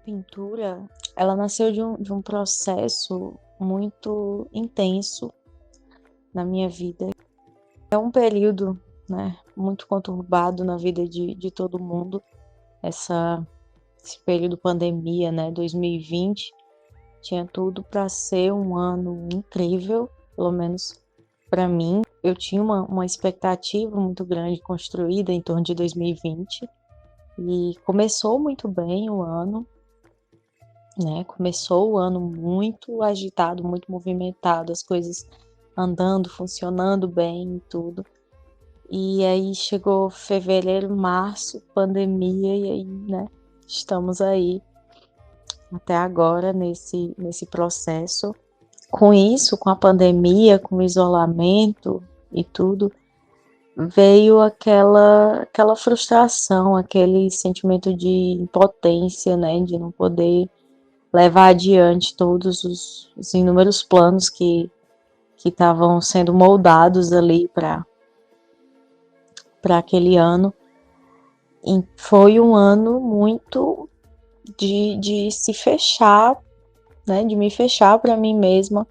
Pintura, ela nasceu de um processo muito intenso na minha vida. É um período, né, muito conturbado na vida de todo mundo. Essa, esse período pandemia, né, 2020, tinha tudo para ser um ano incrível, pelo menos para mim. Eu tinha uma expectativa muito grande construída em torno de 2020 e começou muito bem o ano, né? Começou o ano muito agitado, muito movimentado, as coisas andando, funcionando bem e tudo. E aí chegou fevereiro, março, pandemia, e aí, né, estamos aí até agora nesse processo. Com isso, com a pandemia, com o isolamento e tudo, veio aquela frustração, aquele sentimento de impotência, né, de não poder levar adiante todos os inúmeros planos que estavam sendo moldados ali para aquele ano. E foi um ano muito de se fechar, né, de me fechar para mim mesma,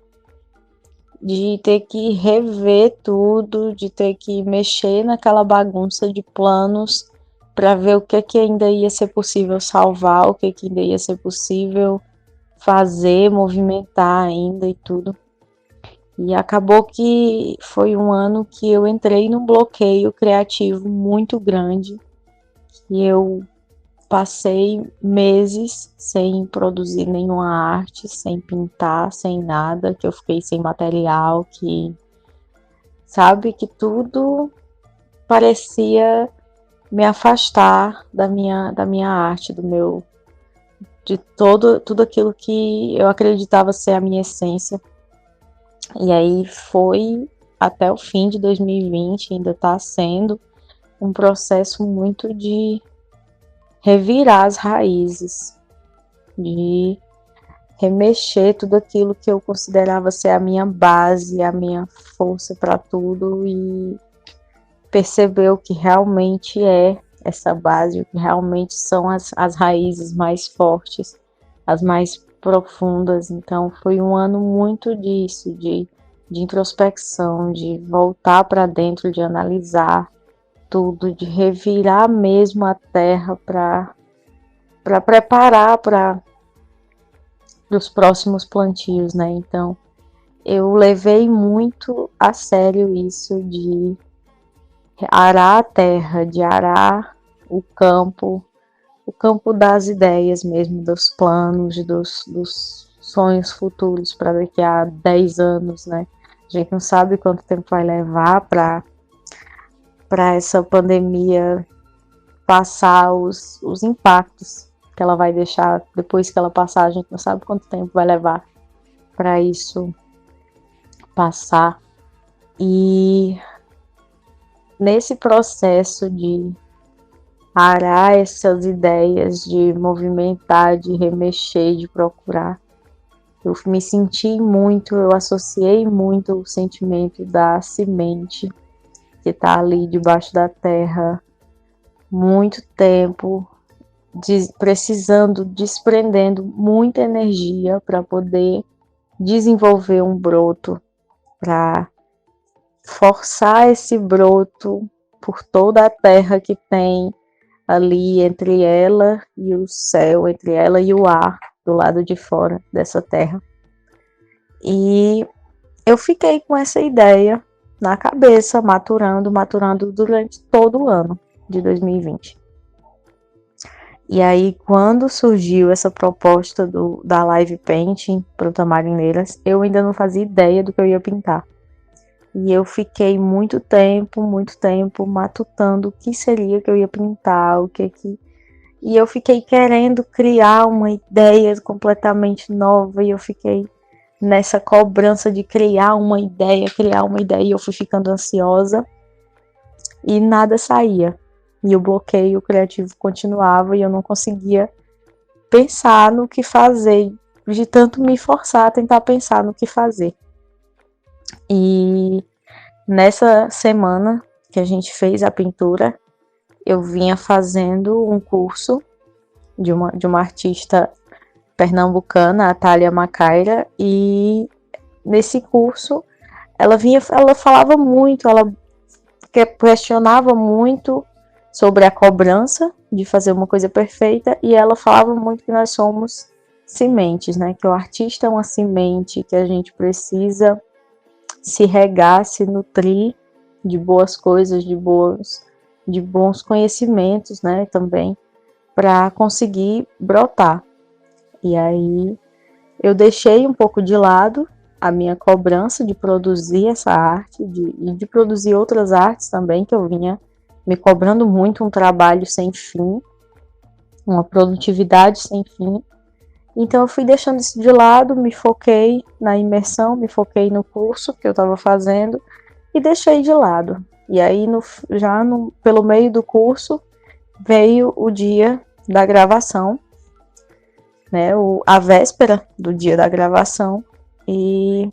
de ter que rever tudo, de ter que mexer naquela bagunça de planos para ver o que ainda ia ser possível salvar, o que ainda ia ser possível fazer, movimentar ainda e tudo. E acabou que foi um ano que eu entrei num bloqueio criativo muito grande, e eu passei meses sem produzir nenhuma arte, sem pintar, sem nada, que eu fiquei sem material, que sabe que tudo parecia me afastar da minha arte, do meu de tudo aquilo que eu acreditava ser a minha essência. E aí foi até o fim de 2020, ainda está sendo um processo muito de revirar as raízes, de remexer tudo aquilo que eu considerava ser a minha base, a minha força para tudo, e perceber o que realmente é essa base, o que realmente são as raízes mais fortes, as mais profundas. Então foi um ano muito disso, de introspecção, de voltar para dentro, de analisar tudo, de revirar mesmo a terra para preparar para os próximos plantios, né? Então eu levei muito a sério isso de arar a terra, de arar o campo das ideias mesmo, dos planos, dos sonhos futuros para daqui a 10 anos, né? A gente não sabe quanto tempo vai levar para essa pandemia passar os impactos que ela vai deixar depois que ela passar. A gente não sabe quanto tempo vai levar para isso passar. E nesse processo de arar essas ideias, de movimentar, de remexer, de procurar, eu me senti muito, eu associei muito o sentimento da semente que está ali debaixo da terra muito tempo, precisando, desprendendo muita energia para poder desenvolver um broto, para forçar esse broto por toda a terra que tem ali entre ela e o céu, entre ela e o ar do lado de fora dessa terra. E eu fiquei com essa ideia na cabeça, maturando durante todo o ano de 2020. E aí, quando surgiu essa proposta da live painting para o Tamarineiras, eu ainda não fazia ideia do que eu ia pintar. E eu fiquei muito tempo matutando o que seria que eu ia pintar, E eu fiquei querendo criar uma ideia completamente nova, e eu fiquei nessa cobrança de criar uma ideia, e eu fui ficando ansiosa e nada saía. E o bloqueio criativo continuava e eu não conseguia pensar no que fazer, de tanto me forçar a tentar pensar no que fazer. E nessa semana que a gente fez a pintura, eu vinha fazendo um curso de uma artista pernambucana, a Thalia Macaira, e nesse curso ela falava muito, ela questionava muito sobre a cobrança de fazer uma coisa perfeita, e ela falava muito que nós somos sementes, né? Que o artista é uma semente, que a gente precisa se regar, se nutrir de boas coisas, de bons conhecimentos, né? Também para conseguir brotar. E aí eu deixei um pouco de lado a minha cobrança de produzir essa arte e de produzir outras artes também, que eu vinha me cobrando muito, um trabalho sem fim, uma produtividade sem fim. Então eu fui deixando isso de lado, me foquei na imersão, me foquei no curso que eu estava fazendo e deixei de lado. E aí pelo meio do curso veio o dia da gravação, né, a véspera do dia da gravação, e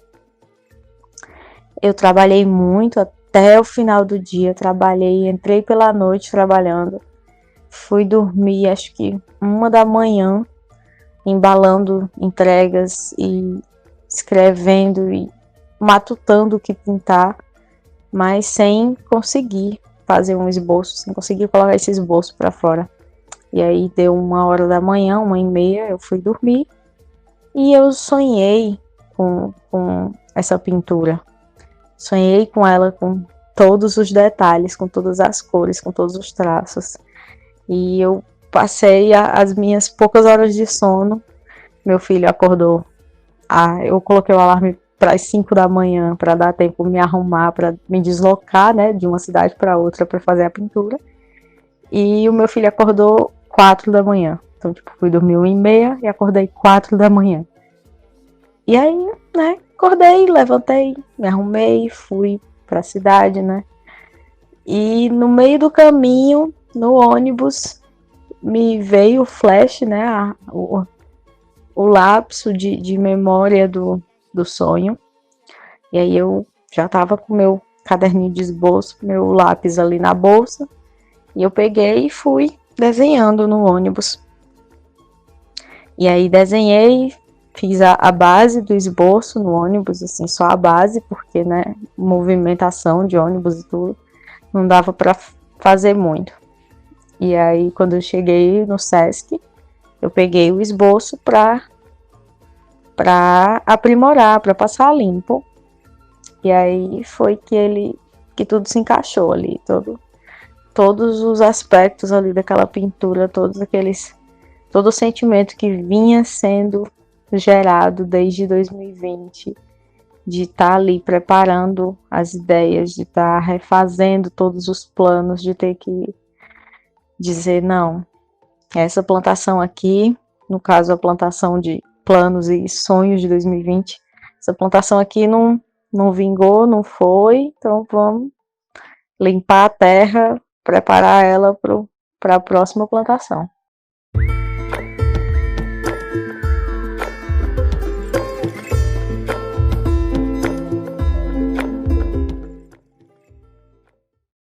eu trabalhei muito até o final do dia, entrei pela noite trabalhando, fui dormir acho que 1 da manhã, embalando entregas e escrevendo e matutando o que pintar, mas sem conseguir fazer um esboço, sem conseguir colocar esse esboço para fora. E aí deu 1 hora da manhã, 1h30, eu fui dormir e eu sonhei com essa pintura. Sonhei com ela com todos os detalhes, com todas as cores, com todos os traços. E eu passei as minhas poucas horas de sono. Meu filho acordou. Eu coloquei o alarme para as 5 da manhã, para dar tempo de me arrumar, para me deslocar, né, de uma cidade para outra para fazer a pintura. E o meu filho acordou 4 da manhã. Então, tipo, fui dormir 1h30 e acordei 4 da manhã. E aí, né, acordei, levantei, me arrumei, fui pra cidade, né. E no meio do caminho, no ônibus, me veio o flash, né, o lapso de memória do sonho. E aí eu já tava com meu caderninho de esboço, meu lápis ali na bolsa. E eu peguei e fui desenhando no ônibus. E aí desenhei, fiz a base do esboço no ônibus, assim, só a base, porque, né, movimentação de ônibus e tudo, não dava para fazer muito. E aí, quando eu cheguei no Sesc, eu peguei o esboço para aprimorar, para passar limpo. E aí foi que tudo se encaixou ali, todos os aspectos ali daquela pintura, todo o sentimento que vinha sendo gerado desde 2020, de estar ali preparando as ideias, de estar refazendo todos os planos, de ter que dizer, não, essa plantação aqui, no caso a plantação de planos e sonhos de 2020, essa plantação aqui não vingou, não foi, então vamos limpar a terra, preparar ela para a próxima plantação.